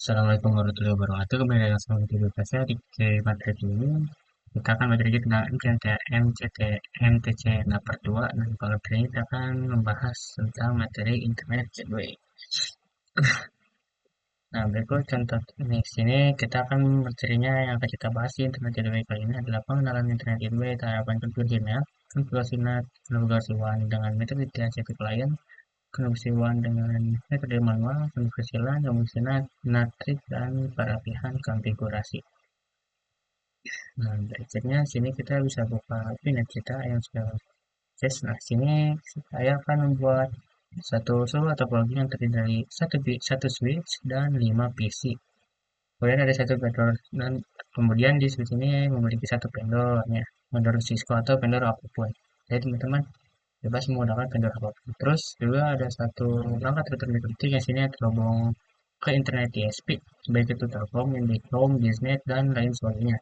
Assalamualaikum warahmatullahi wabarakatuh. Kembali lagi sama kita saya di materi ini. Kita akan materi tentang MTC nah part 2. Dan pada materi ini kita akan membahas tentang materi Internet Gateway. Nah, berikut contoh ini. Sini kita akan materinya yang akan kita bahas di Internet Gateway kali ini adalah pengenalan Internet Gateway, tahapan konfigurasi NAT, konfigurasi NAT, konfigurasi WAN dengan metode DHCP client, konfigurasi WAN dengan metode manual, konfigurasi LAN, konfigurasi NAT, NATRIK, dan perapihan konfigurasi. Nah, berikutnya sini kita bisa buka VNet kita yang sudah akses. Nah, sini saya akan membuat satu server topologi yang terdiri dari satu switch dan 5 PC. Kemudian ada satu vendor dan kemudian di switch ini memiliki satu vendornya, vendor Cisco atau vendor apapun. Jadi teman-teman bebas menggunakan vendor apapun. Terus juga ada satu perangkat router mikrotik yang sini terhubung ke internet ISP, baik itu Telkom, Indihome, Biznet, dan lain sebagainya.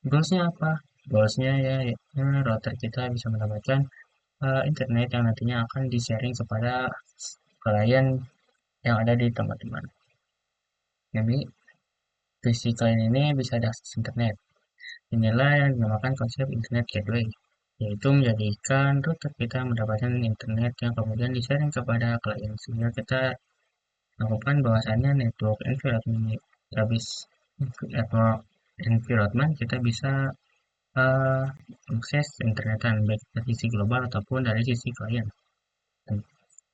Goalsnya apa? Goalsnya ya, router kita bisa mendapatkan internet yang nantinya akan di-sharing kepada klien yang ada di teman-teman. Jadi, PC klien ini bisa diakses internet. Inilah yang dinamakan konsep internet gateway, yaitu menjadikan router kita mendapatkan internet yang kemudian di-sharing kepada klien. Sehingga kita melakukan bahwasannya habis network environment kita bisa eh, akses internetan baik dari sisi global ataupun dari sisi klien.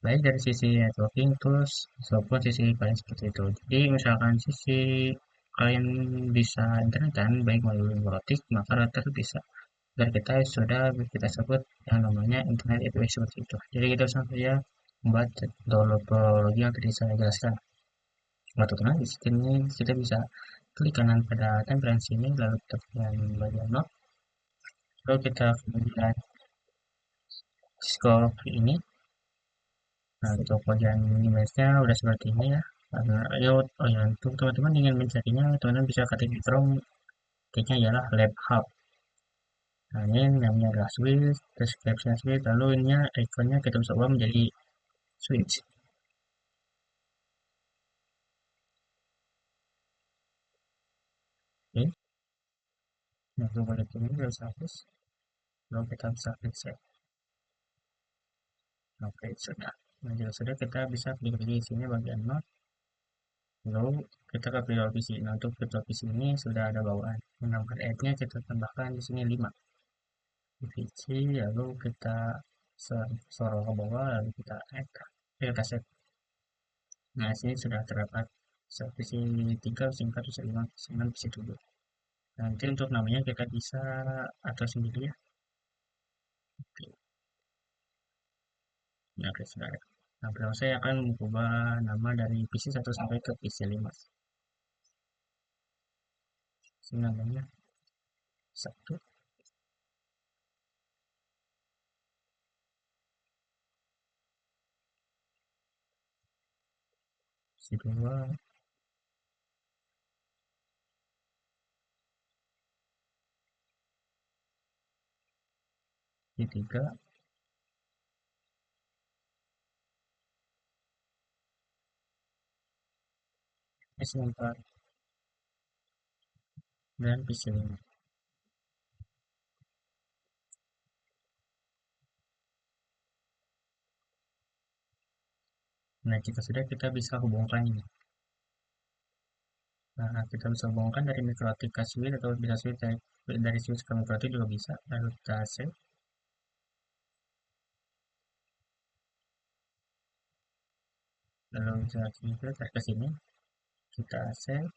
Baik dari sisi networking tools ataupun sisi klien seperti itu. Jadi misalkan sisi klien bisa internetan baik melalui robotik maka router bisa. Dan kita sudah kita sebut yang namanya internet gateway seperti itu. Jadi kita saja membuat topologi yang tadi saya jelaskan. Nah, teman di sini kita bisa klik kanan pada tampilan sini lalu kita pilih bagian node. Lalu kita kemudian scroll ke ini. Nah, untuk bagian image-nya udah seperti ini ya. Karena, oh ya, untuk teman-teman ingin mencarinya, teman-teman bisa ketik di Chrome, ketiknya ialah Lab Hub. Nah, ini namanya adalah switch, description switch, lalu ini ikonnya kita bisa ubah menjadi switch. Oke, nah, untuk bagian ini kita bisa hapus, lalu kita bisa klik save. Oke, sudah. Nah, jika sudah kita bisa klik di sini bagian not, lalu kita ke virtual PC. Nah, untuk virtual PC ini sudah ada bawaan. Menambahkan add-nya kita tambahkan di sini 5. PC lalu kita scroll ke bawah lalu kita add kita save. Nah sini sudah terdapat visi 3, visi 4, visi 5, visi 6, visi 7. Nanti untuk namanya kita bisa atur sendiri ya. Oke, nah, oke sudah ada. Nah pertama saya akan mengubah nama dari PC 1 sampai ke PC 5. Sini namanya 1, PC 2, PC 3, PC 4, dan PC 5. Nah jika sudah kita bisa hubungkan ini. Nah, kita bisa hubungkan dari mikrotik ke switch atau bisa switch dari switch ke mikrotik juga bisa. Lalu kita save. Lalu misalnya kita tarik ke sini, kita save,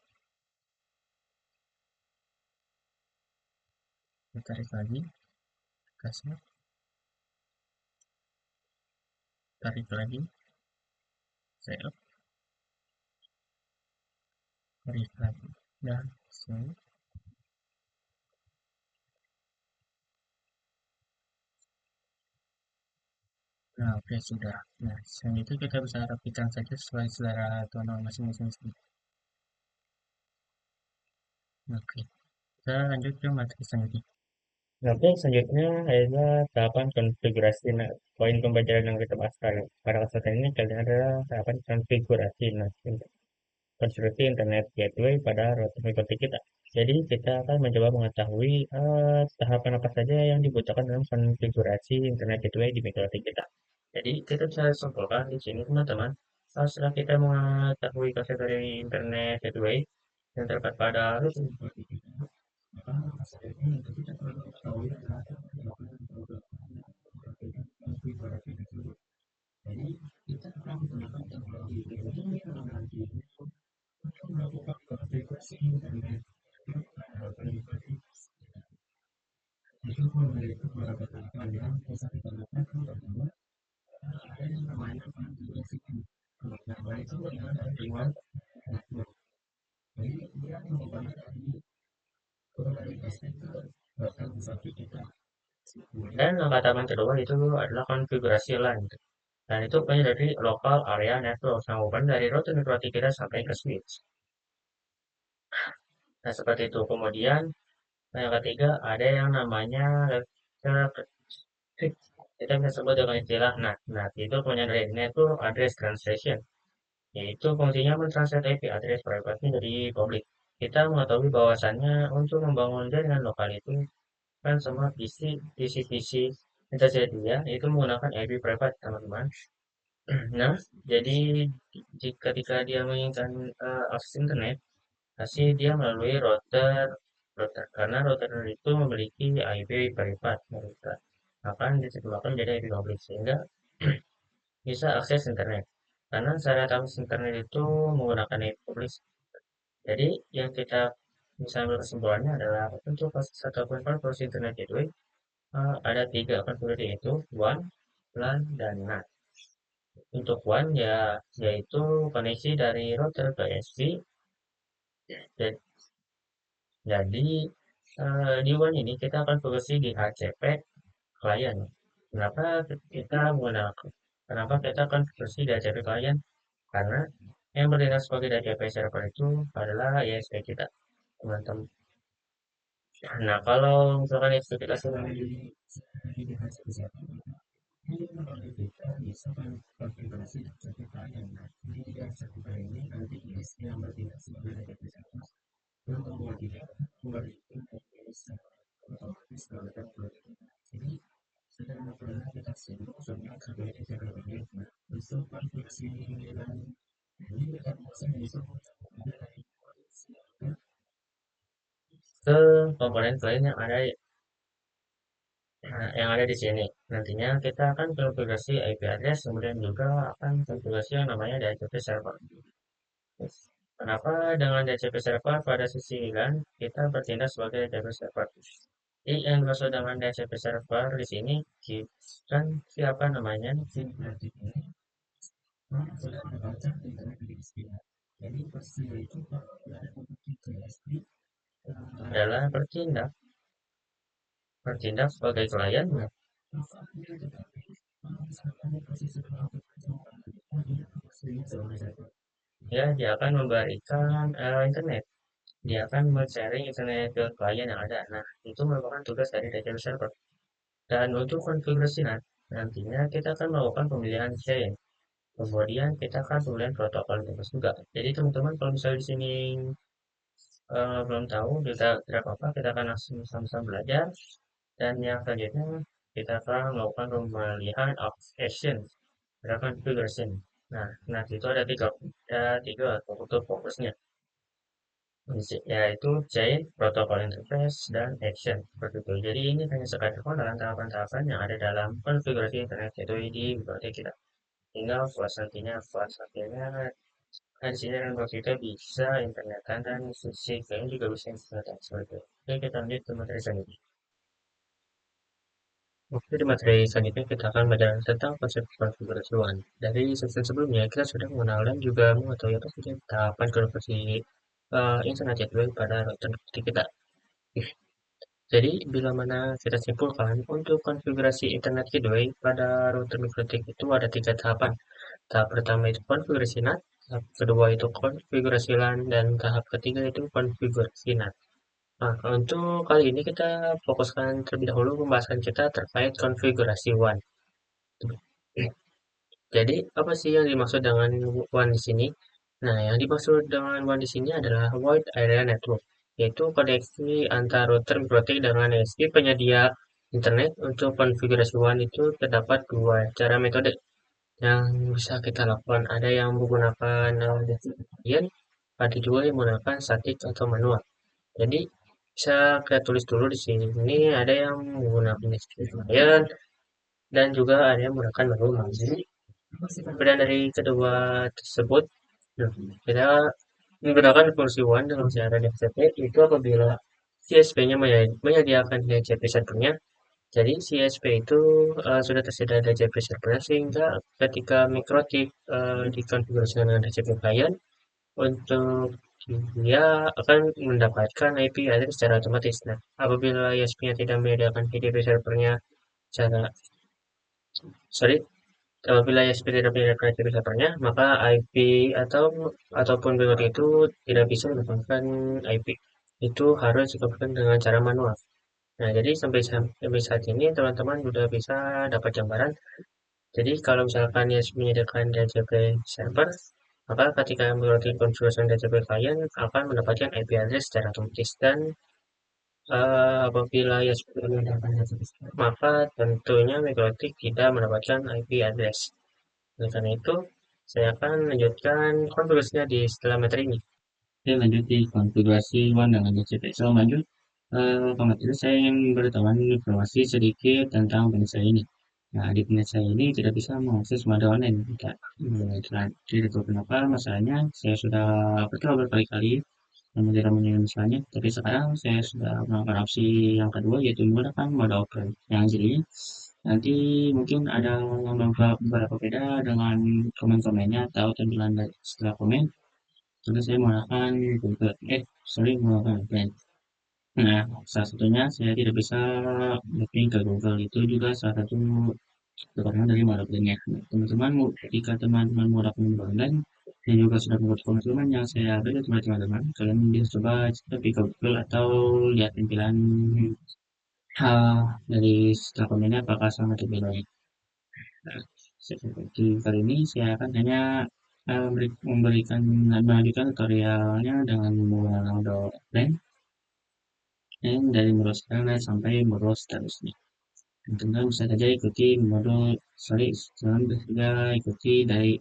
kita tarik lagi, kita save, tarik lagi, save, tarik lagi, dan save. Nah, oke sudah. Nah, selanjutnya kita bisa rapikan saja sesuai selera tono masing-masing. Oke, kita lanjut ke materi selanjutnya. Oke, selanjutnya adalah tahapan konfigurasi. Nah, poin pembelajaran yang kita bahas pada kesempatan ini kali adalah tahapan konfigurasi. Nah, konstruksi internet gateway pada router microtik kita. Jadi kita akan mencoba mengetahui tahapan apa saja yang dibutuhkan dalam konfigurasi internet gateway di microtik kita. Jadi kita bisa simpulkan di sini teman-teman, setelah kita mengetahui konfigurasi internet gateway yang terdapat pada router microtik kita, maka apa saja yang kita perlu ketahui adalah konfigurasi tersebut. Jadi kita akan menggunakan teknologi ini untuk melakukan konfigurasi internet itu memiliki beberapa tahapan yang bisa kita lakukan. Pertama, ada yang namanya konfigurasi. Pertama itu adalah reward network. Jadi dia merupakan dari SPT bahkan bisa kita. Dan langkah tahapan kedua itu adalah konfigurasi LAN. Dan itu punya dari local area network, sambungan dari router network kita sampai ke switch. Nah, seperti itu. Kemudian, yang ketiga, ada yang namanya router fix. Kita bisa sebut dengan istilah NAT. NAT itu punya dari Network Address Translation, yaitu fungsinya mentranslate IP address private dari publik. Kita mengetahui bahwasannya untuk membangun jaringan lokal itu kan semua PC yang tersedia itu menggunakan IP private, teman-teman. Nah, jadi ketika dia menginginkan akses internet, pasti dia melalui router karena router itu memiliki IP privat mereka akan disebabkan menjadi IP publik sehingga bisa akses internet karena syarat akses internet itu menggunakan IP publik. Jadi yang kita bisa ambil kesimpulannya adalah untuk akses ataupun konversi internet gateway ada tiga konfigurasi yaitu WAN, LAN, dan NAT. Untuk WAN ya yaitu koneksi dari router ke SP. Jadi di WAN ini kita akan fokusi di HCP klien. Kenapa kita menggunakan Kenapa kita akan fokusi di HCP klien? Karena yang bertindak sebagai HCP server itu adalah ISP kita, teman-teman. Nah, kalau misalkan ISP kita sedang di HCP server, ini kita bisa konfigurasi HCP klien. Jadi di HCP klien ini nanti ISP yang bertindak sebagai HCP server. Yang kedua tidak memberikan bisa otomatis melakukan pelatihan. Jadi sedang pernah kita sibuk sama KBS yang berbeda. Besok konfigurasi dan ini kita bisa besok ke komponen lain yang ada di sini. Nantinya kita akan konfigurasi IP address, kemudian juga akan konfigurasi yang namanya DHCP server. Kenapa dengan DHCP server pada sisi LAN kita bertindak sebagai DHCP server? Jadi yang dimaksud dengan DHCP server di sini kan siapa namanya? Sudah membaca internet di istilah. Jadi peristiwa itu adalah bertindak sebagai klien. Ya, dia akan memberikan internet. Dia akan men-sharing internet ke klien yang ada. Nah, itu merupakan tugas dari DHCP server. Dan untuk konfigurasi nantinya kita akan melakukan pemilihan chain. Kemudian kita akan pemilihan protokol juga. Jadi teman-teman kalau misalnya di sini belum tahu, kita tidak apa-apa, kita akan langsung sama-sama belajar. Dan yang selanjutnya kita akan melakukan pemilihan of action, configuration. Nah, itu ada tiga fokusnya, yaitu chain, protokol interface, dan action. Seperti itu. Jadi ini hanya sekadar pengenalan tahapan-tahapan yang ada dalam konfigurasi internet itu di bibliotek kita. Tinggal puas nantinya, di sini kan kita bisa internetan dan sisi lain juga bisa internetan seperti itu. Oke, kita lanjut ke materi selanjutnya. Oke, di materi selanjutnya kita akan belajar tentang konsep konfigurasi WAN. Dari sesi sebelumnya, kita sudah mengenal dan juga mengetahui apa saja tahapan konversi internet gateway pada router kita. Jadi, bila mana kita simpulkan, untuk konfigurasi internet gateway pada router mikrotik itu ada tiga tahapan. Tahap pertama itu konfigurasi NAT, tahap kedua itu konfigurasi LAN, dan tahap ketiga itu konfigurasi NAT. Nah, untuk kali ini kita fokuskan terlebih dahulu pembahasan kita terkait konfigurasi WAN. Jadi, apa sih yang dimaksud dengan WAN di sini? Nah, yang dimaksud dengan WAN di sini adalah Wide Area Network, yaitu koneksi antar router mikrotik dengan ISP penyedia internet. Untuk konfigurasi WAN itu terdapat dua cara metode yang bisa kita lakukan. Ada yang menggunakan DCP, ada juga yang menggunakan statik atau manual. Jadi bisa kita tulis dulu di sini. Ini ada yang menggunakan DCP dan juga ada yang menggunakan manual. Jadi perbedaan dari kedua tersebut, nah, kita menggunakan fungsi WAN dengan cara DHCP itu apabila CSP-nya menyediakan DHCP servernya. Jadi CSP itu sudah tersedia DHCP servernya sehingga ketika mikrotik dikonfigurasikan dengan DHCP client untuk dia akan mendapatkan IP address secara otomatis. Nah, apabila ISP-nya tidak menyediakan HTTP servernya secara sorry apabila ISP tidak menyediakan HTTP servernya, maka IP ataupun payload itu tidak bisa mendapatkan IP. Itu harus dilakukan dengan cara manual. Nah, jadi sampai saat ini teman-teman sudah bisa dapat gambaran. Jadi kalau misalkan ISP menyediakan DHCP server, maka ketika mengikuti konfigurasi DHCP client akan mendapatkan IP address secara otomatis dan apabila ISP menyediakan DHCP server, maka tentunya Mikrotik tidak mendapatkan IP address. Oleh karena itu, saya akan lanjutkan konfigurasinya di setelah materi ini. Oke, lanjut di konfigurasi WAN dengan DHCP. Sebelum lanjut, ke materi saya ingin beritahukan informasi sedikit tentang PNS saya ini. Nah, di PNS saya ini tidak bisa mengakses mode online. Tidak, tidak tahu kenapa masalahnya. Saya sudah bercoba berkali-kali namun tidak menyelesaikan masalahnya. Tapi sekarang saya sudah melakukan opsi yang kedua yaitu menggunakan mode offline. Yang jadinya nanti mungkin ada beberapa beda dengan komen-komennya atau tampilan setelah komen. Jadi saya menggunakan Google menggunakan VPN. Nah, salah satunya saya tidak bisa mapping ke Google itu juga salah satu kekurangan dari modeling-nya. Nah, teman-teman, jika teman-teman mau dapat online dan juga sudah membuat komitmen yang saya beri kepada teman-teman, kalian bisa coba cek di Google atau lihat tampilan dari setelah komennya apakah sama atau bedanya. Nah, seperti kali ini saya akan hanya melanjutkan tutorialnya dengan menggunakan mode offline dan dari mode sekarang sampai mode seterusnya. Teman-teman bisa saja ikuti jangan bisa ikuti dari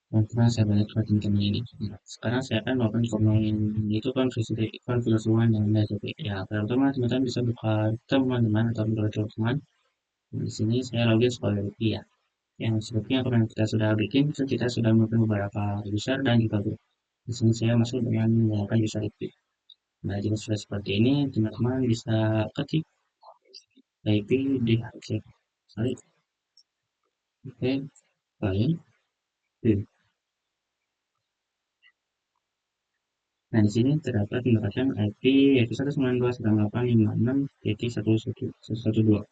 teman-teman saya banyak teman ini. Nah, sekarang saya akan melakukan komen itu konfigurasi dengan DHCP. Ya, pertama teman-teman bisa buka teman-teman atau buka teman-teman. Di sini saya login sebagai ya. Yang seperti yang kemarin kita sudah bikin, kita sudah melakukan beberapa user dan juga grup. Di sini saya masuk dengan menggunakan user IP. Nah, jika sudah seperti ini, teman-teman bisa ketik IP di HC. Sorry, oke, kalian. Nah, di sini terdapat mendapatkan IP yaitu 192.168.56.112.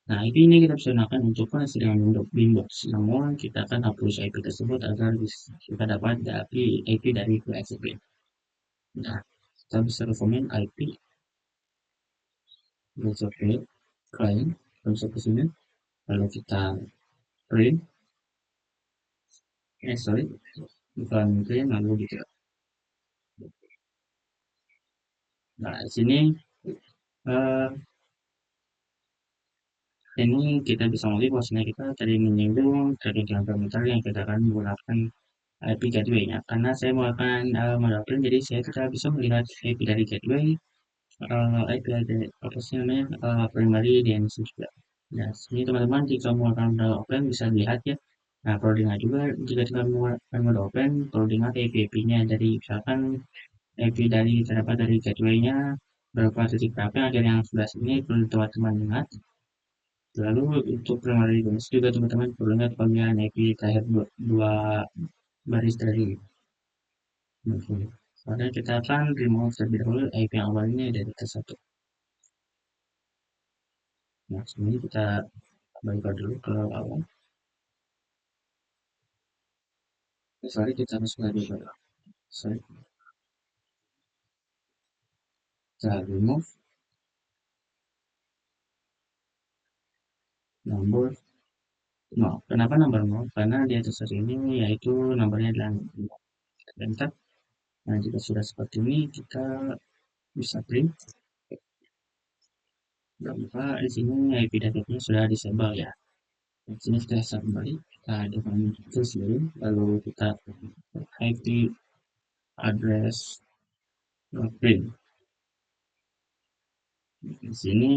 Nah, IP ini kita bisa gunakan untuk koneksi dengan Windows. Namun, kita akan hapus IP tersebut agar kita dapat IP dari PHP. Nah, kita bisa rekomen IP PHP client. Kita bisa ke sini. Lalu kita print. Sorry. Bukan print, lalu gitu. Nah, di sini eh, ini kita bisa melihat bahwasanya kita tadi menyinggung dari parameter yang kita akan menggunakan IP gateway-nya. Karena saya menggunakan mode jadi saya tidak bisa melihat IP dari gateway, IP dari apa sih namanya primary DNS juga. Nah, sini teman-teman jika menggunakan mode open bisa dilihat ya. Nah, perlu diingat juga jika kita menggunakan mode open, perlu diingat IP-nya dari misalkan IP dari terdapat dari gateway-nya berapa titik berapa agar yang sebelah sini perlu teman-teman ingat. Lalu untuk primary DNS juga teman-teman perlu ingat pemilihan IP terakhir dua baris dari oke. Soalnya kita akan remove terlebih dahulu IP yang awalnya dari T1. Nah, sebenarnya kita balik dulu ke awal. Sorry, kita harus lagi ke sorry, kita remove nomor 0. Kenapa nomor 0? Karena di atas ini yaitu nomornya adalah 0. enter. Nah, jika sudah seperti ini, kita bisa print. Maka di sini IP database sudah disable ya. Di sini kita set kembali, kita dengan terus dulu, lalu kita IP address print. Di sini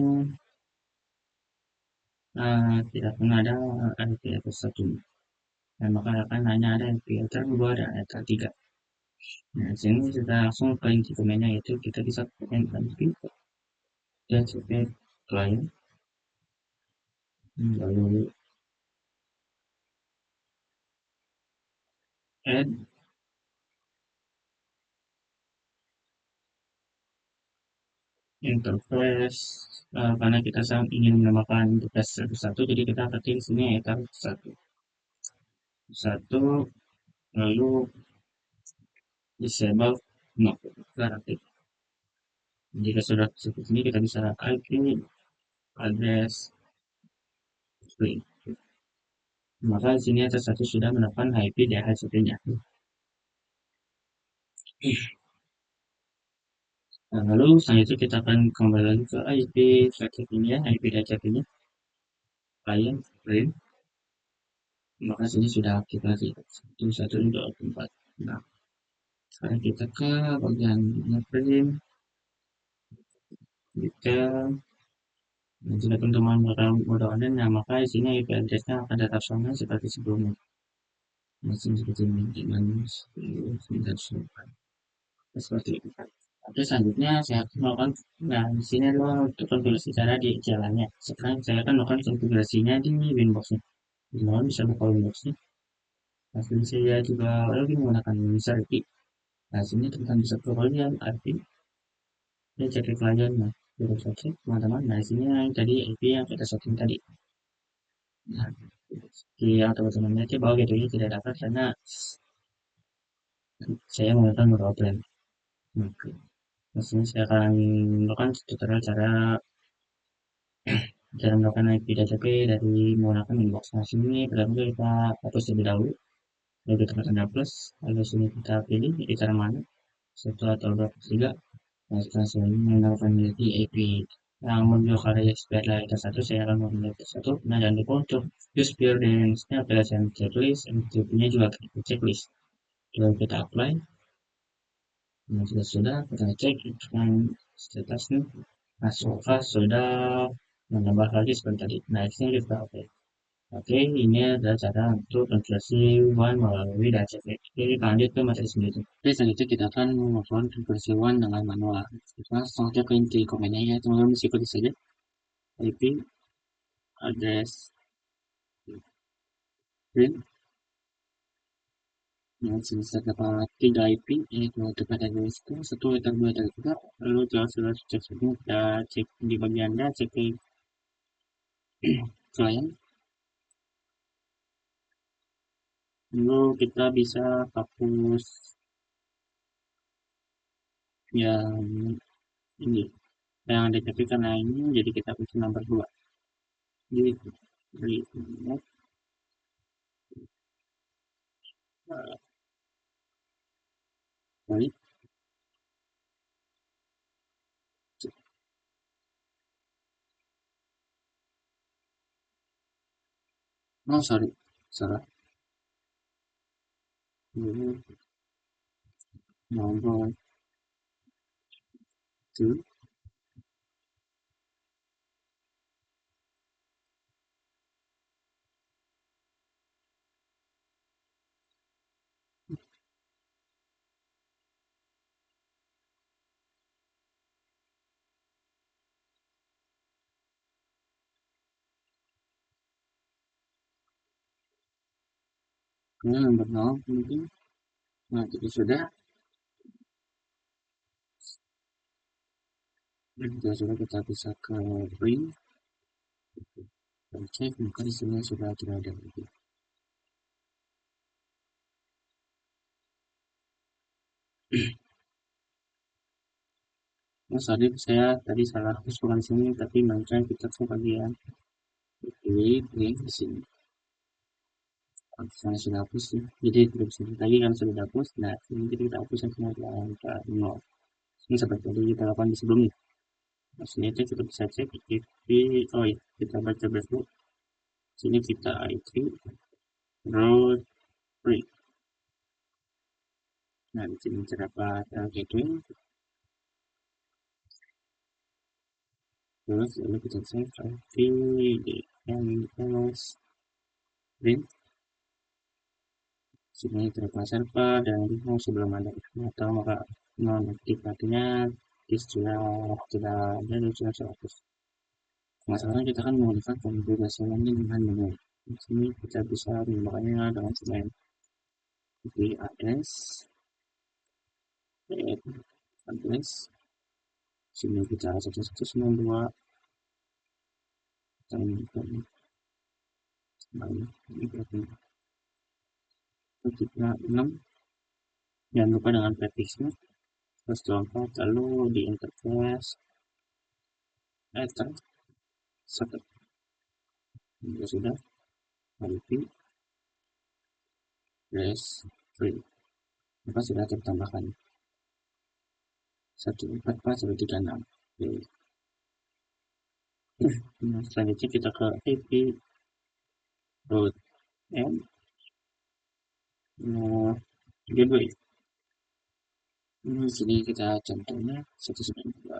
tidak pernah ada IP address 1. Dan maka akan hanya ada IP address 2 dan address 3. Nah, di sini kita langsung ke inti domainnya, yaitu kita bisa pakai IP DHCP client, lalu add interface, karena kita ingin menambahkan interface satu, jadi kita ketik di sini ya satu satu, lalu disable no aktif. Jika sudah seperti ini, kita bisa IP address string. Maka di sini ada satu sudah menemukan IP DHCP-nya. Nah, lalu selanjutnya kita akan kembali lagi ke IP DHCP-nya, IP DHCP-nya, client print. Maka sini sudah aktif lagi 1.1.4. Nah, sekarang kita ke bagian print detail. Nah, jika teman-teman menggunakan online, nah maka di sini IP address-nya akan tetap sama seperti sebelumnya. Masih seperti ini, dengan seperti itu. Oke, selanjutnya saya akan melakukan, nah di sini adalah untuk konfigurasi cara di jalannya. Sekarang saya akan melakukan konfigurasinya di Winbox-nya. Teman-teman bisa buka Winbox-nya. Nah, sini saya juga lagi menggunakan Serpi. Nah, sini teman-teman bisa ke bagian IP. Saya cek klien, nah, kita cek teman-teman. Nah, di sini yang tadi IP yang kita setting tadi. Nah, yang teman-teman lihat bahwa gateway tidak dapat karena saya menggunakan beberapa plan. Oke. Di sini saya akan melakukan tutorial cara melakukan IP DHCP dari menggunakan inbox. Nah, sini pertama kita hapus terlebih dahulu, lalu kita tekan plus, lalu sini kita pilih di cara mana, satu atau dua tiga. Nah, setelah saya melakukan menjadi IP yang menuju ke area adalah satu, saya akan memilih satu. Nah, jangan lupa untuk use pure dance-nya application checklist, MCP-nya juga checklist. Lalu kita apply. Nah, sudah kita cek dengan statusnya. Nah, so far sudah menambah lagi seperti tadi. Nah, ini kita oke. Oke, ini adalah cara untuk konversi one melalui DHCP. Oke, kita lanjut ke materi sendiri. Oke, selanjutnya kita akan melakukan konversi one dengan manual. Kita langsung saja ke inti komennya ya, teman-teman bisa ikuti saja. IP address print. Nah, sini terdapat 3 IP, yaitu tempat address itu, satu dan dua dan tiga. Lalu jika sudah cek semua, kita cek di bagian DHCP klien. Lalu kita bisa hapus yang ini, yang DHCP karena ini, jadi kita hapus nomor 2. Jadi, remote, baik. Oh, sorry, salah. Ini nomor 2. Ini nomor 0 mungkin. Nah, jadi sudah. Dan sudah kita bisa ke print dan cek, maka di sini sudah tidak ada lagi. Oh, sorry, saya tadi salah hapus bukan di sini, tapi melainkan kita ke bagian link di sini. Saya sudah hapus ya. Jadi tidak bisa lagi karena sudah dihapus. Nah, ini jadi kita hapus yang semua angka 0. Ini seperti tadi kita lakukan di sebelumnya. Maksudnya itu kita bisa cek IP, oh ya, kita baca dulu. Sini kita IP, row 3. Nah, di sini terdapat gateway. Terus lalu kita cek IP di ls print. Sini terdapat server dan mau sebelum ada atau maka nonaktif artinya sudah ada dan sudah 100. Nah, sekarang kita akan menggunakan konfigurasi lainnya dengan menu. Di sini kita bisa menggunakannya dengan selain VAS, address, sini kita 1192, dan ini berarti 6, jangan lupa dengan prefixnya, terus 24, lalu di interface, enter, satu, juga sudah, IP, res, free, maka sudah tertambahkan 144.136. Oke. Nah, selanjutnya kita ke IP root and gateway. Ini sini kita contohnya 192.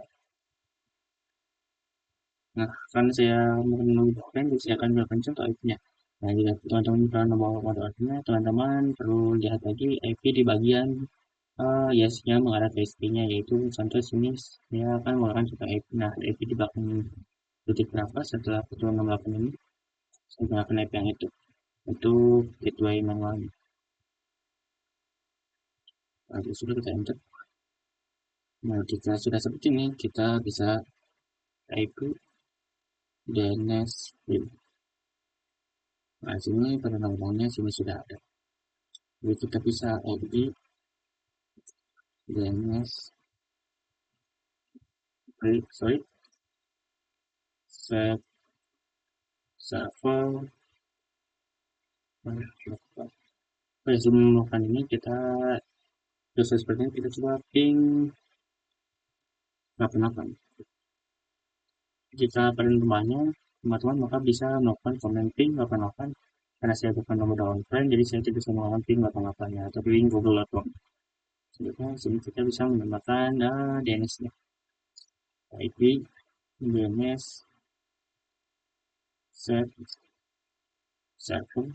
Nah, karena saya menunggu dokumen, jadi saya akan melakukan contoh IP-nya. Nah, jika teman-teman pernah membawa kode IP-nya, teman-teman perlu lihat lagi IP di bagian yes-nya mengarah ke SP-nya, yaitu contoh sini saya akan menggunakan contoh IP. Nah, IP di belakang titik berapa setelah 168 ini, saya gunakan IP yang itu untuk gateway manual. Lalu sudah kita enter. Nah, jika sudah seperti ini, kita bisa IP DNS view. Nah, sini pada nomornya sini sudah ada. Jadi kita bisa IP DNS sorry set server. Pada sebelum melakukan ini kita dosa seperti ini kita coba ping 88. Jika pada rumahnya teman-teman maka bisa melakukan comment ping 88 karena saya bukan nomor on-prem jadi saya tidak bisa melakukan ping 88 nya atau ping google.com. Selanjutnya sini kita bisa menambahkan DNS-nya IP DNS set server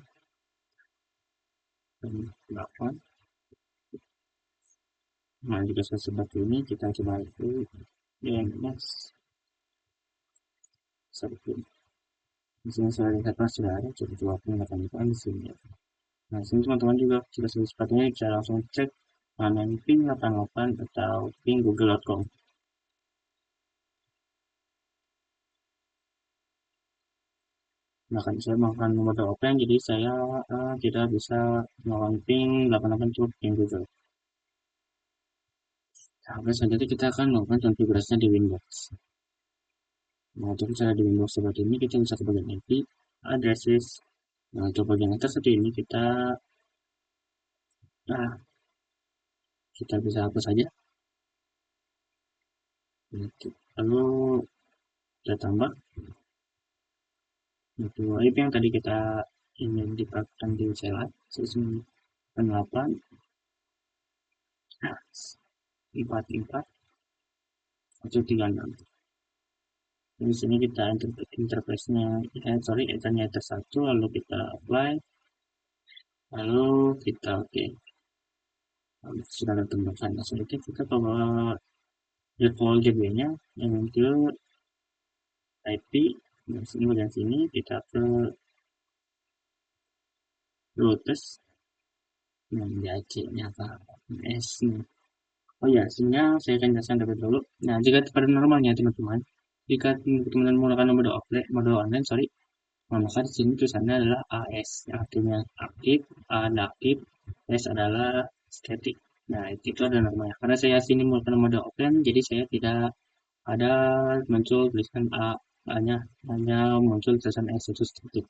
8. Nah, jika sudah seperti ini kita coba itu DNS seperti ini. Di sini saya lihat sudah ada, coba menggunakan di sini. Nah, sini teman-teman juga jika sudah seperti ini bisa langsung cek mana ping 88 atau ping google.com. Nah, kan saya melakukan mode open, jadi saya tidak bisa melakukan ping 88 untuk ping Google. Nah, selanjutnya kita akan melakukan konfigurasinya di Windows. Nah, untuk cara di Windows seperti ini, kita bisa ke bagian IP, addresses. Nah, untuk bagian atas seperti ini, nah, kita bisa hapus saja. Lalu kita tambah itu IP yang tadi kita ingin dipakai di CLI 198 44 136. Di sini kita interface-nya enter-nya enter 1, lalu kita apply, lalu kita oke. Lalu sudah ditambahkan. Nah, selanjutnya kita coba default gateway-nya yang ke IP. Nah, bagian sini kita ke routes. Nah, di AC-nya apa? S-nya. Oh ya, sinyal saya akan jelaskan terlebih dulu. Nah, jika pada normalnya teman-teman, jika teman-teman menggunakan mode online, nah, maka di sini tulisannya adalah AS, yang artinya aktif, A aktif, S adalah static. Nah, itu ada namanya. Karena saya sini menggunakan mode offline, jadi saya tidak ada muncul tulisan A, hanya muncul tulisan S itu static.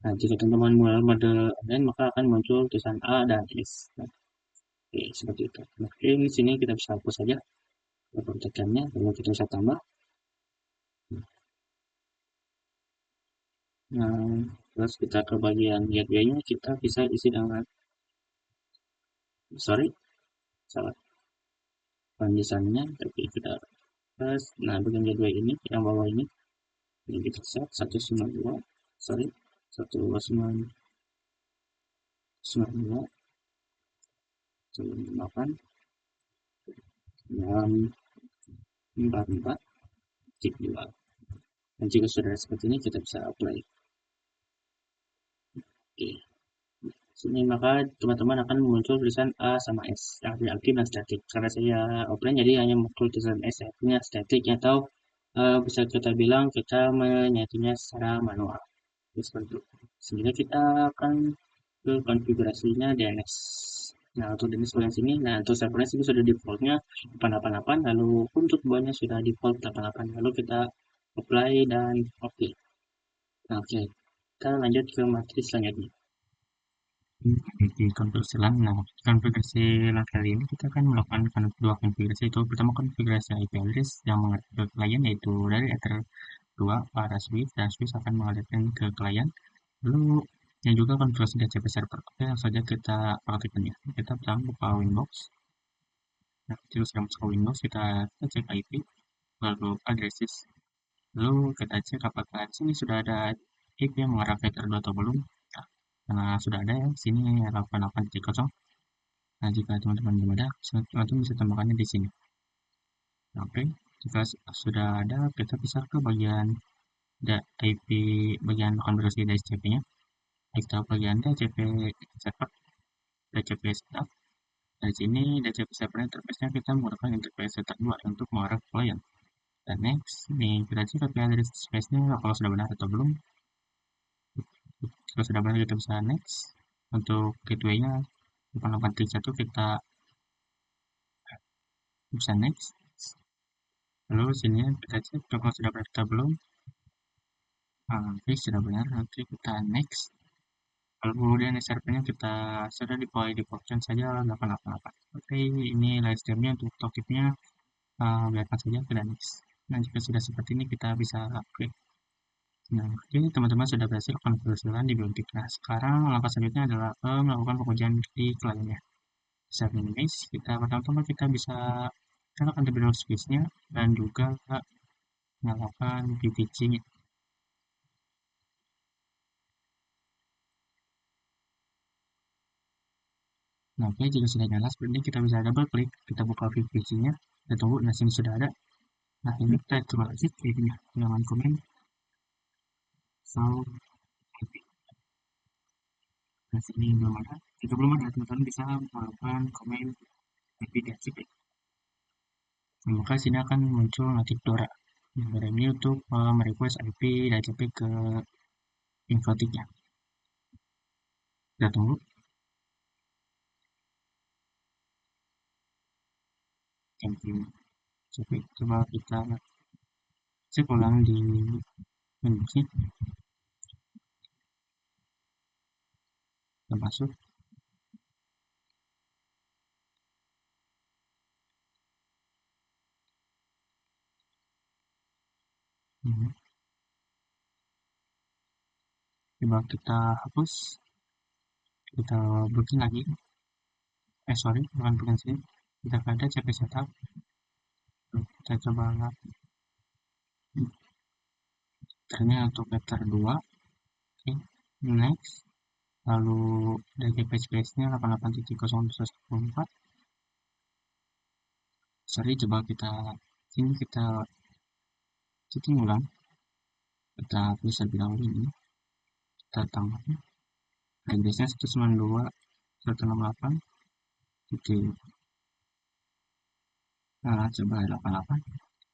Nah, jika teman-teman mulai mode online, maka akan muncul tulisan A dan S. Nah, oke, seperti itu. Nah, oke, di sini kita bisa hapus saja tekannya, lalu kita bisa tambah. Nah, terus kita ke bagian gateway-nya, kita bisa isi dengan, sorry, salah penyisannya, tapi kita press. Nah, bagian gateway ini, yang bawah ini kita set 192, sorry, 192, 98, 44, cek 2. Dan jika sudah seperti ini, kita bisa apply. Oke. Sini maka teman-teman akan muncul tulisan A sama S yang aktif dan statik. Karena saya offline jadi hanya muncul tulisan S artinya statik atau bisa kita bilang kita menyatunya secara manual. Jadi seperti itu. Sehingga kita akan ke konfigurasinya DNS. Nah, untuk DNS bagian sini, nah untuk servernya sini sudah defaultnya 888, lalu untuk bahannya sudah default 88. Lalu kita apply dan oke. Nah, oke. Kita lanjut ke materi selanjutnya. Di konfigurasi LAN. Nah, konfigurasi LAN kali ini kita akan melakukan dua konfigurasi itu. Pertama konfigurasi IP address yang mengarah ke klien yaitu dari Ether 2 ke arah switch dan switch akan mengalirkan ke klien. Lalu yang juga konfigurasi DHCP server. Oke, langsung saja kita praktikkan ya. Kita pertama buka Windows. Nah, jika sudah masuk ke Windows, kita cek IP, lalu addresses. Lalu kita cek apakah di sini sudah ada IP yang mengarah ke Ether 2 atau belum. Nah, karena sudah ada ya, sini 88.0. Nah, jika teman-teman belum ada, teman-teman bisa tambahkannya di sini. Oke, jika sudah ada, kita bisa ke bagian IP, bagian konfigurasi DHCP-nya. Kita bagian DHCP server, DHCP setup. Dari sini DHCP server interface-nya kita menggunakan interface setup 2 untuk mengarah ke klien. Dan next, ini kita cek IP address space-nya kalau sudah benar atau belum. Jika sudah benar, kita bisa next. Untuk gateway-nya 88.1 kita bisa next. Lalu sini kita cek kalau sudah benar atau belum. Oke, sudah benar. Oke, kita next. Kalau kemudian SRP-nya kita sudah di option saja 888. Oke, ini live stream-nya untuk toketnya biarkan saja kita next. Nah, jika sudah seperti ini kita bisa klik. Nah, oke, teman-teman sudah berhasil konfigurasi LAN di Biontik. Nah, sekarang langkah selanjutnya adalah melakukan pengujian di kliennya. Set minimize, kita pertama-tama kita bisa nyalakan terlebih switch-nya dan juga nyalakan VPC-nya. Nah, oke, jika sudah nyala seperti ini kita bisa double klik, kita buka VPC-nya, kita tunggu, nah sini sudah ada. Nah, ini kita coba exit IP-nya, jangan komen, so, IP. Nah, sini belum ada, jika belum ada, teman-teman bisa melakukan komen IP DHCP. Nah, maka sini akan muncul nanti Dora. Nah, Dora ini untuk merequest IP DHCP ke infotiknya. Kita tunggu. Coba kita cek ulang di Windows-nya. Kita masuk. Coba kita hapus. Kita bikin lagi. Sorry, bukan bukan sini. Kita ada CP setup. Kita coba ternyata untuk vector 2. Oke, next. Lalu DHCP space-nya 88.0.1.4. Sorry, coba kita sini kita setting ulang. Kita tulis lebih dahulu ini. Kita tambahnya. Address-nya 192.168. Oke. Nah, coba 88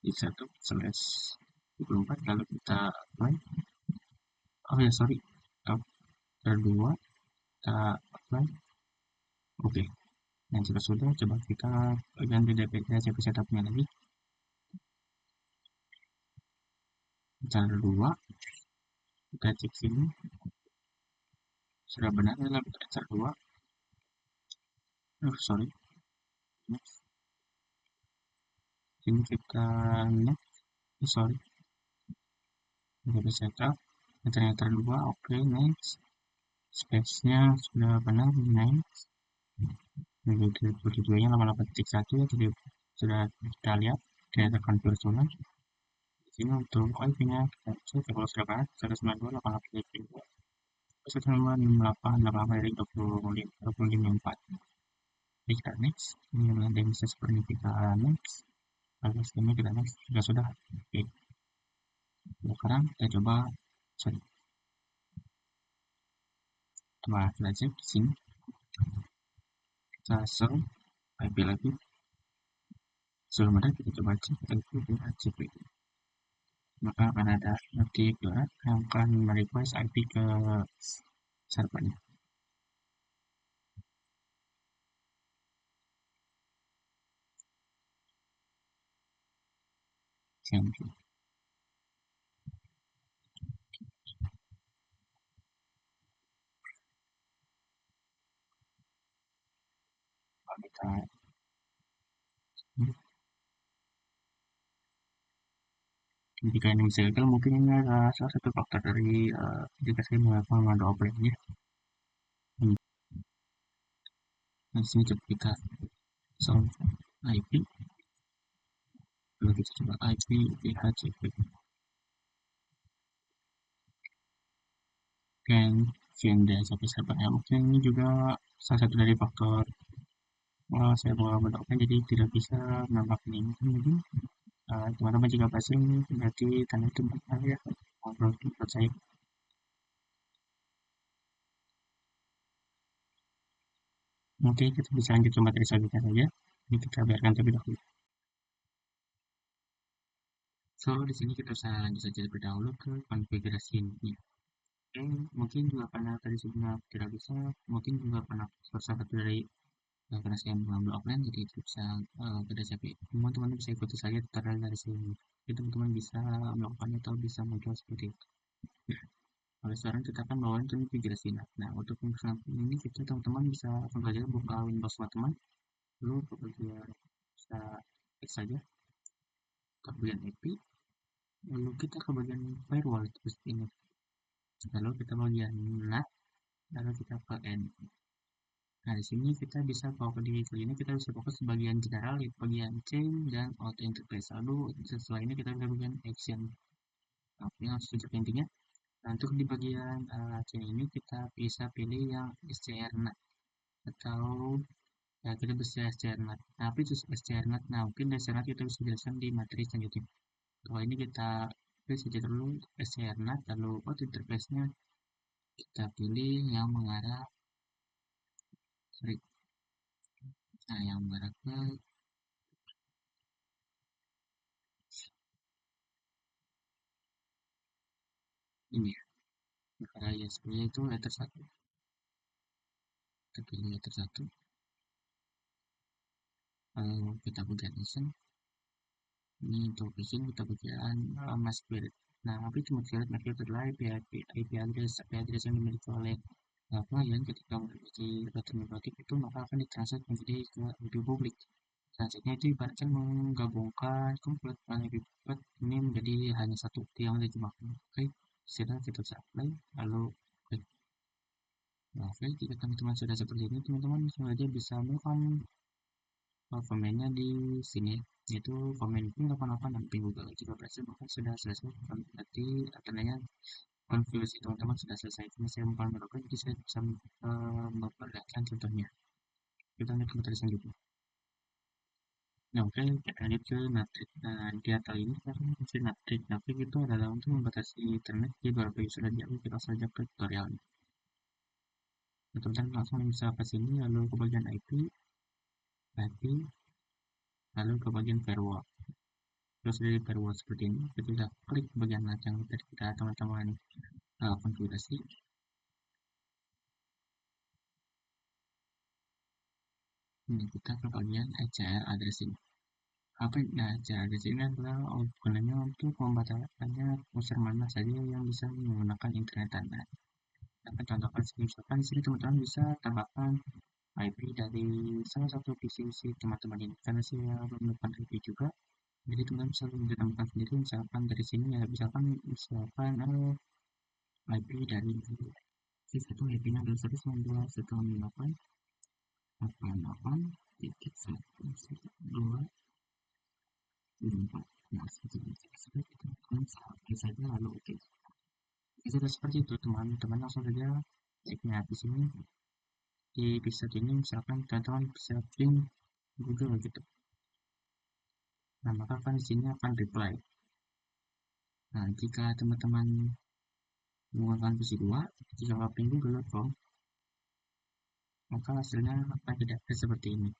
di 1/24 lalu kita apply. Oh ya, sorry. Kedua kita apply. Oke. Nah, jika sudah, coba kita ganti DHCP setupnya lagi. Cara 2, kita cek sini. Sudah benar adalah dasar 2. Sorry. Next. Ini kita next. Sorry. Sudah setup. Ternyata 2. Oke, next. Space-nya sudah benar. Next. Jadi 22-nya 88.1 ya, tadi sudah kita lihat. Kita convert ulang. Di sini untuk IP-nya kita cek kalau sudah benar 192.88.2. 192.88.25.25.4. Kita next. Ini adalah dimensi seperti kita next. Lalu selanjutnya kita next. Sudah. Oke. Sekarang kita coba sorry. Coba kita cek di sini. Kita search IP lagi. Sebelum ada kita coba cek IP DHCP. Maka akan ada nanti gerak yang akan merequest IP ke servernya. Thank you. Kita jika ini bisa gagal, mungkin ini adalah salah satu faktor dari jika saya melakukan mode offline-nya. Nah, di sini coba kita solve IP. Lalu kita coba IP DHCP. Dan VMD sampai servernya. Mungkin ini juga salah satu dari faktor saya bawa mendapatkan jadi tidak bisa menambah ini. Mungkin teman-teman jika pasang berarti tanda itu benar ya. Ngobrol tempat saya. Oke, kita bisa lanjut ke materi selanjutnya saja. Ini kita biarkan terlebih dahulu. So, di sini kita bisa lanjut saja terlebih dahulu ke konfigurasi ini. Oke, mungkin juga karena tadi sebelumnya tidak bisa, mungkin juga karena salah satu dari karena saya mengambil offline jadi itu bisa beda tapi teman-teman bisa ikuti saja tutorial dari sini. Jadi teman-teman bisa melakukannya atau bisa muncul seperti itu. Kalau sekarang kita akan bawain konfigurasi. Nah, untuk konfigurasi ini kita teman-teman bisa langsung saja buka Windows teman-teman. Lalu ke bagian bisa klik saja ke bagian IP. Lalu kita ke bagian firewall terus ini. Lalu kita bagian NAT. Lalu kita ke N. Nah, di sini kita bisa fokus di ini kita bisa fokus di bagian general, di bagian chain dan auto interface. Lalu setelah ini kita bisa bagian action. Nah, ini langsung saja intinya. Nah, untuk di bagian chain ini kita bisa pilih yang SCR-NAT atau ya kita bisa SCR-NAT. Tapi itu SCR-NAT, nah mungkin SCR-NAT kita bisa jelaskan di materi selanjutnya. Kalau ini kita pilih saja dulu SCR-NAT, lalu auto interface-nya kita pilih yang mengarah sorry, nah yang mengarah ke ini ya. Karena ya sebenarnya itu letter 1. Kita pilih letter 1. Lalu kita bagian listen. Ini untuk listen kita bagian mask spirit. Nah, apa itu mask spirit? Mask spirit adalah IP address yang dimiliki oleh klien ketika memiliki data negatif itu maka akan ditranslate menjadi ke IP publik. Translate-nya itu ibaratkan menggabungkan komplit IP publik ini menjadi hanya satu yang diterjemahkan. Oke, sudah kita bisa apply. Lalu klik. Nah, oke, jika teman-teman sudah seperti ini, teman-teman sengaja bisa melakukan komennya di sini, yaitu komen itu 88 dan Google. Jika berhasil, maka sudah selesai. Berarti tandanya konfigurasi teman-teman sudah selesai. Ini saya mau melakukan, jadi saya bisa memperlihatkan contohnya. Kita lanjut ke materi selanjutnya. Nah, oke, kita lanjut ke Natrik. Nah, di atas ini kita akan mengisi Natrik. Natrik itu adalah untuk membatasi internet. Jadi, beberapa yang sudah diambil, kita saja ke tutorialnya. Nah, teman-teman langsung bisa ke sini, lalu ke bagian IP, lalu ke bagian firewall. Terus dari firewall seperti ini, kita klik bagian yang tadi kita teman-teman konfigurasi. Ini kita ke bagian ECR addressing. Apa nah, ECR addressing ini adalah gunanya untuk membatasikannya user mana saja yang bisa menggunakan internet Anda. akan contohkan sini, misalkan di sini teman-teman bisa tambahkan IP dari salah satu PC teman-teman ini, karena saya menemukan IP juga, jadi teman-teman bisa ditambahkan sendiri, misalkan dari sini ya, misalkan IP dari satu IP-nya adalah 192.168.1.2.4. Nah, seperti itu teman sampai saja lalu oke. Sudah seperti itu teman-teman, langsung saja ceknya di sini di episode ini, misalkan teman-teman bisa link Google gitu. Nah, maka kan di sini akan reply. Nah, jika teman-teman menggunakan versi 2, jika link Google.com, maka hasilnya akan tidak seperti ini.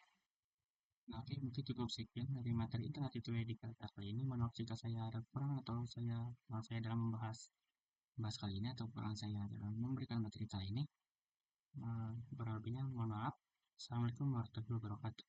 Nah, oke, mungkin cukup sekian dari materi internet itu di kali ini. Mohon maaf jika saya ada kurang atau kurang saya dalam membahas kali ini, atau kurang saya dalam memberikan materi kali ini. Berlebihnya mohon maaf. Assalamualaikum warahmatullahi wabarakatuh.